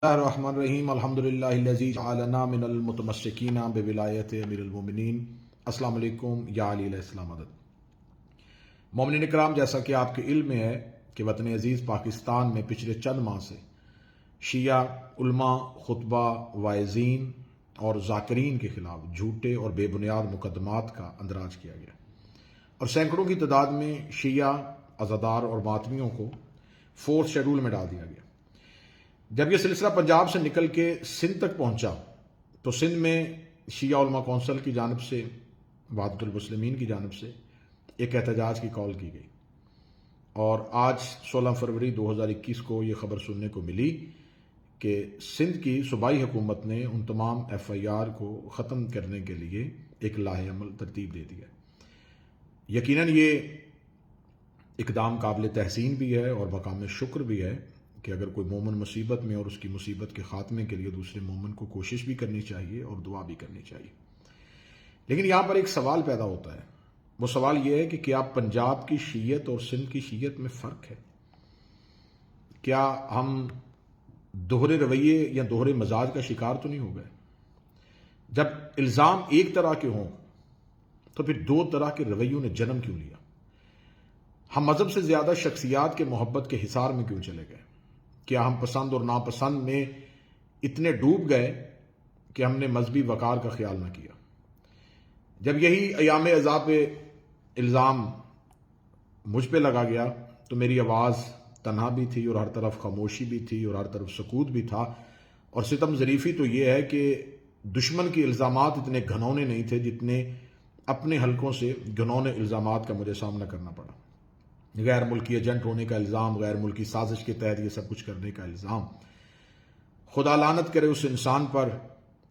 اللہ الرحمن الرحیم الحمدللہ الذی جعلنا من المتمسکین بولایت امیر المومنین۔ السلام علیکم یا علی علیہ السلام عدد۔ مومنین کرام، جیسا کہ آپ کے علم میں ہے کہ وطن عزیز پاکستان میں پچھلے چند ماہ سے شیعہ علماء، خطبہ، واعظین اور ذاکرین کے خلاف جھوٹے اور بے بنیاد مقدمات کا اندراج کیا گیا اور سینکڑوں کی تعداد میں شیعہ عزادار اور ماتمیوں کو فورتھ شیڈول میں ڈال دیا گیا۔ جب یہ سلسلہ پنجاب سے نکل کے سندھ تک پہنچا تو سندھ میں شیعہ علماء کونسل کی جانب سے، وحدت المسلمین کی جانب سے ایک احتجاج کی کال کی گئی اور آج 16 فروری 2021 کو یہ خبر سننے کو ملی کہ سندھ کی صوبائی حکومت نے ان تمام FIR کو ختم کرنے کے لیے ایک لاہ عمل ترتیب دے دیا۔ یقیناً یہ اقدام قابل تحسین بھی ہے اور مقام شکر بھی ہے کہ اگر کوئی مومن مصیبت میں اور اس کی مصیبت کے خاتمے کے لیے دوسرے مومن کو کوشش بھی کرنی چاہیے اور دعا بھی کرنی چاہیے۔ لیکن یہاں پر ایک سوال پیدا ہوتا ہے، وہ سوال یہ ہے کہ کیا پنجاب کی شیعت اور سندھ کی شیعت میں فرق ہے؟ کیا ہم دوہرے رویے یا دوہرے مزاج کا شکار تو نہیں ہو گئے؟ جب الزام ایک طرح کے ہوں تو پھر دو طرح کے رویوں نے جنم کیوں لیا؟ ہم مذہب سے زیادہ شخصیات کے محبت کے حصار میں کیوں چلے گئے؟ کیا ہم پسند اور ناپسند میں اتنے ڈوب گئے کہ ہم نے مذہبی وقار کا خیال نہ کیا؟ جب یہی ایام عزا پہ الزام مجھ پہ لگا گیا تو میری آواز تنہا بھی تھی اور ہر طرف خاموشی بھی تھی اور ہر طرف سکوت بھی تھا، اور ستم ظریفی تو یہ ہے کہ دشمن کے الزامات اتنے گھنونے نہیں تھے جتنے اپنے حلقوں سے گھنونے الزامات کا مجھے سامنا کرنا پڑا۔ غیر ملکی ایجنٹ ہونے کا الزام، غیر ملکی سازش کے تحت یہ سب کچھ کرنے کا الزام۔ خدا لعنت کرے اس انسان پر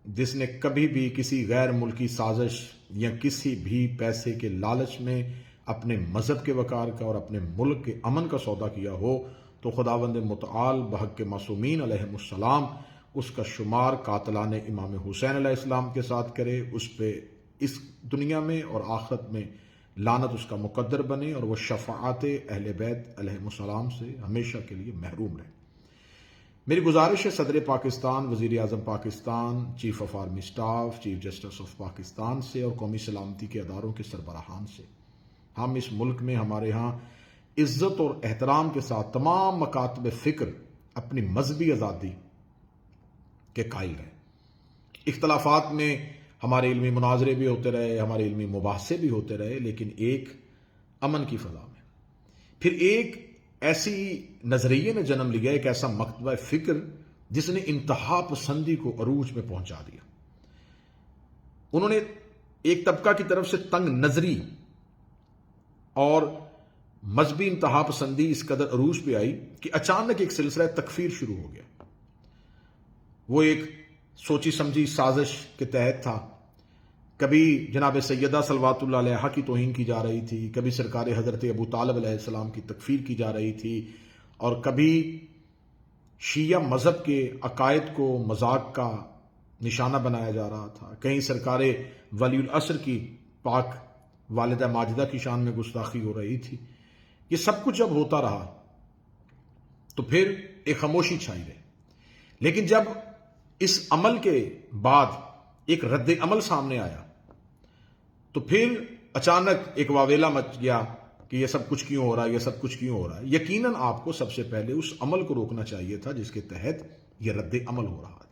جس نے کبھی بھی کسی غیر ملکی سازش یا کسی بھی پیسے کے لالچ میں اپنے مذہب کے وقار کا اور اپنے ملک کے امن کا سودا کیا ہو، تو خداوند متعال بحق کے معصومین علیہ السلام اس کا شمار قاتلان امام حسین علیہ السلام کے ساتھ کرے، اس پہ اس دنیا میں اور آخرت میں لعنت اس کا مقدر بنے اور وہ شفاعت اہل بیت علیہ السلام سے ہمیشہ کے لیے محروم رہے۔ میری گزارش ہے صدر پاکستان، وزیر اعظم Pakistan, chief of army staff, chief justice of Pakistan سے اور قومی سلامتی کے اداروں کے سربراہان سے، ہم اس ملک میں ہمارے ہاں عزت اور احترام کے ساتھ تمام مکاتب فکر اپنی مذہبی آزادی کے قائل رہیں۔ اختلافات میں ہمارے علمی مناظرے بھی ہوتے رہے، ہمارے علمی مباحثے بھی ہوتے رہے، لیکن ایک امن کی فضا میں۔ پھر ایک ایسی نظریے نے جنم لیا، ایک ایسا مکتبہ فکر جس نے انتہا پسندی کو عروج میں پہنچا دیا۔ انہوں نے ایک طبقہ کی طرف سے تنگ نظری اور مذہبی انتہا پسندی اس قدر عروج پہ آئی کہ اچانک ایک سلسلہ تکفیر شروع ہو گیا۔ وہ ایک سوچی سمجھی سازش کے تحت تھا۔ کبھی جناب سیدہ صلوات اللہ علیہا کی توہین کی جا رہی تھی، کبھی سرکار حضرت ابو طالب علیہ السلام کی تکفیر کی جا رہی تھی، اور کبھی شیعہ مذہب کے عقائد کو مذاق کا نشانہ بنایا جا رہا تھا، کہیں سرکار ولی العصر کی پاک والدہ ماجدہ کی شان میں گستاخی ہو رہی تھی۔ یہ سب کچھ جب ہوتا رہا تو پھر ایک خاموشی چھائی رہی، لیکن جب اس عمل کے بعد ایک رد عمل سامنے آیا تو پھر اچانک ایک واویلا مچ گیا کہ یہ سب کچھ کیوں ہو رہا ہے، یہ سب کچھ کیوں ہو رہا ہے۔ یقیناً آپ کو سب سے پہلے اس عمل کو روکنا چاہیے تھا جس کے تحت یہ رد عمل ہو رہا ہے۔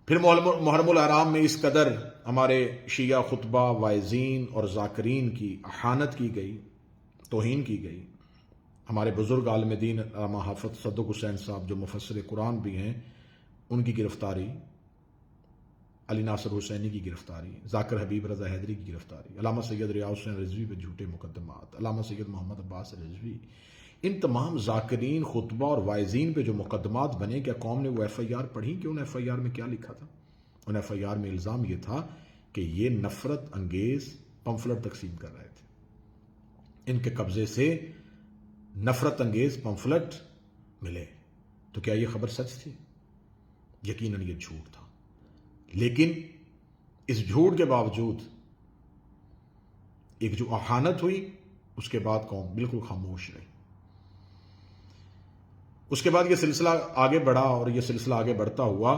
پھر محرم الحرام میں اس قدر ہمارے شیعہ خطبہ، واعظین اور ذاکرین کی احانت کی گئی، توہین کی گئی۔ ہمارے بزرگ عالم دین علامہ حافظ صدق حسین صاحب جو مفسر قرآن بھی ہیں، ان کی گرفتاری، علی ناصر حسینی کی گرفتاری، ذاکر حبیب رضا حیدری کی گرفتاری، علامہ سید ریاض حسین رضوی پہ جھوٹے مقدمات، علامہ سید محمد عباس رضوی، ان تمام ذاکرین، خطبہ اور واعظین پہ جو مقدمات بنے، کیا قوم نے وہ FIR پڑھی کہ ان FIR میں کیا لکھا تھا؟ ان FIR میں الزام یہ تھا کہ یہ نفرت انگیز پمفلٹ تقسیم کر رہے تھے، ان کے قبضے سے نفرت انگیز پمفلٹ ملے۔ تو کیا یہ خبر سچ تھی؟ یقیناً یہ جھوٹ تھا، لیکن اس جھوٹ کے باوجود ایک جو احانت ہوئی اس کے بعد قوم بالکل خاموش رہی۔ اس کے بعد یہ سلسلہ آگے بڑھا اور یہ سلسلہ آگے بڑھتا ہوا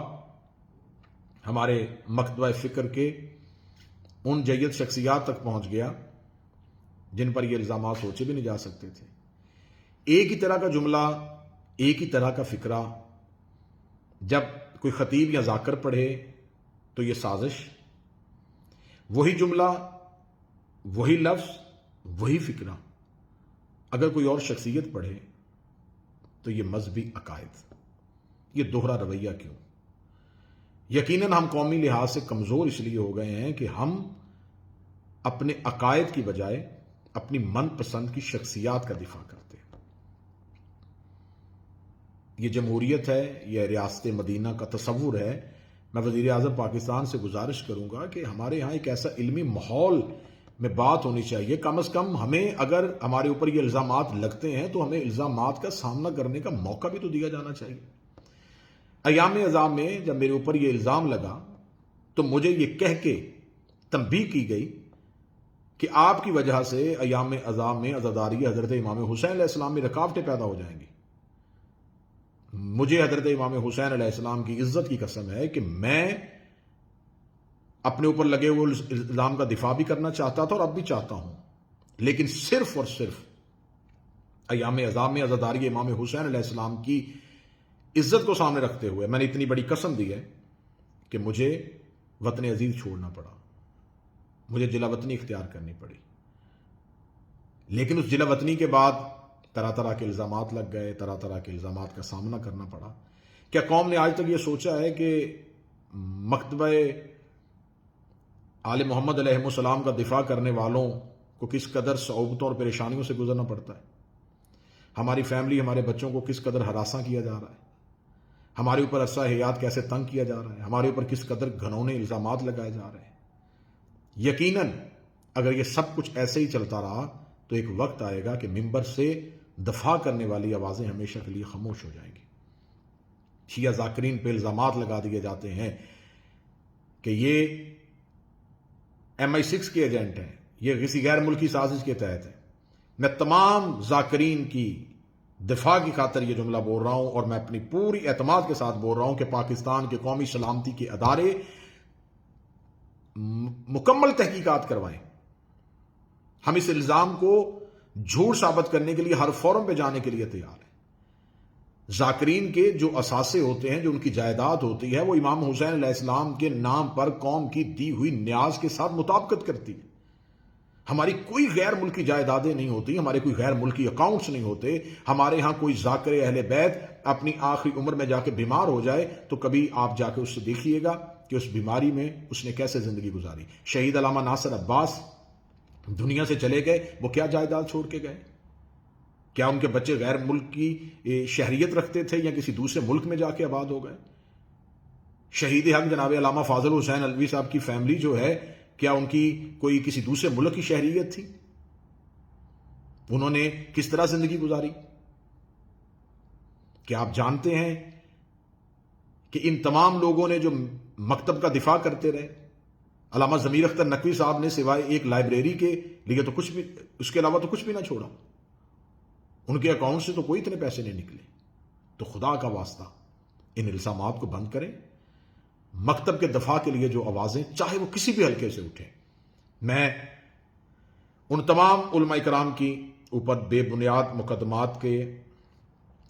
ہمارے مکتبہ فکر کے ان جید شخصیات تک پہنچ گیا جن پر یہ الزامات سوچے بھی نہیں جا سکتے تھے. ایک ہی طرح کا جملہ، ایک ہی طرح کا فکرہ جب کوئی خطیب یا ذاکر پڑھے تو یہ سازش، وہی جملہ، وہی لفظ، وہی فکرہ اگر کوئی اور شخصیت پڑھے تو یہ مذہبی عقائد. یہ دوہرا رویہ کیوں؟ یقیناً ہم قومی لحاظ سے کمزور اس لیے ہو گئے ہیں کہ ہم اپنے عقائد کی بجائے اپنی من پسند کی شخصیات کا دفاع کرتے ہیں. یہ جمہوریت ہے، یہ ریاست مدینہ کا تصور ہے. میں وزیر اعظم پاکستان سے گزارش کروں گا کہ ہمارے ہاں ایک ایسا علمی ماحول میں بات ہونی چاہیے. کم از کم ہمیں اگر ہمارے اوپر یہ الزامات لگتے ہیں تو ہمیں الزامات کا سامنا کرنے کا موقع بھی تو دیا جانا چاہیے. ایام اذا میں جب میرے اوپر یہ الزام لگا تو مجھے یہ کہہ کے تنبیہ کی گئی کہ آپ کی وجہ سے ایام اذا میں عزاداری حضرت امام حسین علیہ السلام میں رکاوٹیں پیدا ہو جائیں گی. مجھے حضرت امام حسین علیہ السلام کی عزت کی قسم ہے کہ میں اپنے اوپر لگے ہوئے الزام کا دفاع بھی کرنا چاہتا تھا اور اب بھی چاہتا ہوں، لیکن صرف اور صرف ایام اذا میں عزاداری امام حسین علیہ السلام کی عزت کو سامنے رکھتے ہوئے میں نے اتنی بڑی قسم دی ہے کہ مجھے وطن عزیز چھوڑنا پڑا، مجھے جلا وطنی اختیار کرنی پڑی. لیکن اس جلا وطنی کے بعد طرح طرح کے الزامات لگ گئے، طرح طرح کے الزامات کا سامنا کرنا پڑا. کیا قوم نے آج تک یہ سوچا ہے کہ مکتبہ آل محمد علیہ السلام کا دفاع کرنے والوں کو کس قدر صعوبتوں اور پریشانیوں سے گزرنا پڑتا ہے؟ ہماری فیملی، ہمارے بچوں کو کس قدر ہراساں کیا جا رہا ہے؟ ہمارے اوپر عرصہ حیات کیسے تنگ کیا جا رہا ہے؟ ہمارے اوپر کس قدر گھنونے الزامات لگائے جا رہے ہیں؟ یقیناً اگر یہ سب کچھ ایسے ہی چلتا رہا تو ایک وقت آئے گا کہ ممبر سے دفاع کرنے والی آوازیں ہمیشہ کے لیے خاموش ہو جائیں گی. شیعہ ذاکرین پہ الزامات لگا دیے جاتے ہیں کہ یہ MI6 کے ایجنٹ ہیں، یہ کسی غیر ملکی سازش کے تحت ہے. میں تمام ذاکرین کی دفاع کی خاطر یہ جملہ بول رہا ہوں اور میں اپنی پوری اعتماد کے ساتھ بول رہا ہوں کہ پاکستان کے قومی سلامتی کے ادارے مکمل تحقیقات کروائیں. ہم اس الزام کو جھوٹ ثابت کرنے کے لیے ہر فورم پہ جانے کے لیے تیار ہیں. ذاکرین کے جو اثاثے ہوتے ہیں، جو ان کی جائیداد ہوتی ہے، وہ امام حسین علیہ السلام کے نام پر قوم کی دی ہوئی نیاز کے ساتھ مطابقت کرتی ہے. ہماری کوئی غیر ملکی جائیدادیں نہیں ہوتی، ہمارے کوئی غیر ملکی اکاؤنٹس نہیں ہوتے. ہمارے ہاں کوئی ذاکر اہل بیت اپنی آخری عمر میں جا کے بیمار ہو جائے تو کبھی آپ جا کے اس سے دیکھیے گا کہ اس بیماری میں اس نے کیسے زندگی گزاری. شہید علامہ ناصر عباس دنیا سے چلے گئے، وہ کیا جائیداد چھوڑ کے گئے؟ کیا ان کے بچے غیر ملک کی شہریت رکھتے تھے یا کسی دوسرے ملک میں جا کے آباد ہو گئے؟ شہید حق جناب علامہ فاضل حسین الوی صاحب کی فیملی جو ہے، کیا ان کی کوئی کسی دوسرے ملک کی شہریت تھی؟ انہوں نے کس طرح زندگی گزاری؟ کیا آپ جانتے ہیں کہ ان تمام لوگوں نے جو مکتب کا دفاع کرتے رہے، علامہ ضمیر اختر نقوی صاحب نے سوائے ایک لائبریری کے لیے تو کچھ بھی، اس کے علاوہ تو کچھ بھی نہ چھوڑا. ان کے اکاؤنٹ سے تو کوئی اتنے پیسے نہیں نکلے. تو خدا کا واسطہ ان الزامات کو بند کریں. مکتب کے دفاع کے لیے جو آوازیں چاہے وہ کسی بھی حلقے سے اٹھیں، میں ان تمام علماء کرام کی اوپر بے بنیاد مقدمات کے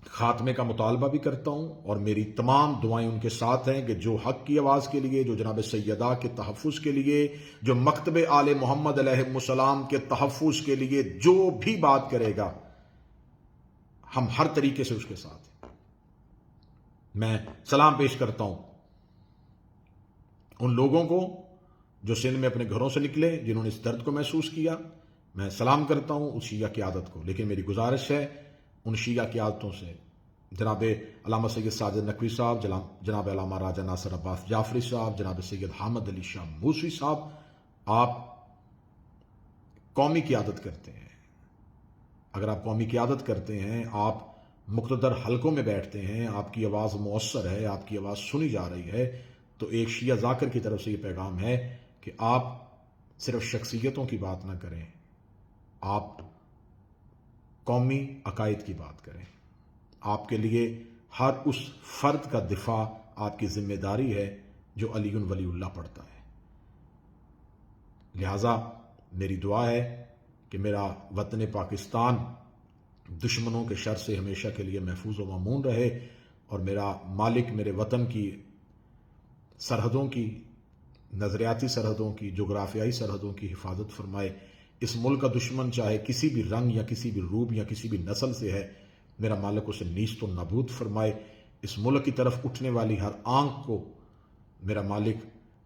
خاتمے کا مطالبہ بھی کرتا ہوں اور میری تمام دعائیں ان کے ساتھ ہیں کہ جو حق کی آواز کے لیے، جو جناب سیدہ کے تحفظ کے لیے، جو مکتب آل محمد علیہ السلام کے تحفظ کے لیے جو بھی بات کرے گا، ہم ہر طریقے سے اس کے ساتھ ہیں. میں سلام پیش کرتا ہوں ان لوگوں کو جو سندھ میں اپنے گھروں سے نکلے، جنہوں نے اس درد کو محسوس کیا. میں سلام کرتا ہوں اس شیعہ قیادت کو، لیکن میری گزارش ہے ان شیعہ قیادتوں سے، جناب علامہ سید ساجد نقوی صاحب، جناب علامہ راجہ ناصر عباس جعفری صاحب، جناب سید حامد علی شاہ موسوی صاحب، آپ قومی قیادت کرتے ہیں. اگر آپ قومی قیادت کرتے ہیں، آپ مقتدر حلقوں میں بیٹھتے ہیں، آپ کی آواز مؤثر ہے، آپ کی آواز سنی جا رہی ہے، تو ایک شیعہ ذاکر کی طرف سے یہ پیغام ہے کہ آپ صرف شخصیتوں کی بات نہ کریں، آپ قومی عقائد کی بات کریں. آپ کے لیے ہر اس فرد کا دفاع آپ کی ذمہ داری ہے جو علی ولی اللہ پڑھتا ہے۔ لہذا میری دعا ہے کہ میرا وطن پاکستان دشمنوں کے شر سے ہمیشہ کے لیے محفوظ و مامون رہے، اور میرا مالک میرے وطن کی سرحدوں کی، نظریاتی سرحدوں کی، جغرافیائی سرحدوں کی حفاظت فرمائے۔ اس ملک کا دشمن چاہے کسی بھی رنگ یا کسی بھی روپ یا کسی بھی نسل سے ہے، میرا مالک اسے نیست و نابود فرمائے۔ اس ملک کی طرف اٹھنے والی ہر آنکھ کو میرا مالک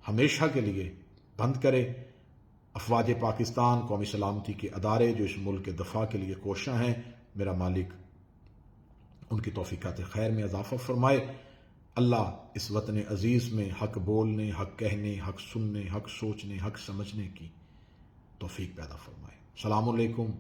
ہمیشہ کے لیے بند کرے۔ افواج پاکستان، قومی سلامتی کے ادارے جو اس ملک کے دفاع کے لیے کوشاں ہیں، میرا مالک ان کی توفیقات خیر میں اضافہ فرمائے۔ اللہ اس وطن عزیز میں حق بولنے، حق کہنے، حق سننے، حق سوچنے، حق سمجھنے کی توفیق پیدا فرمائے۔ السلام علیکم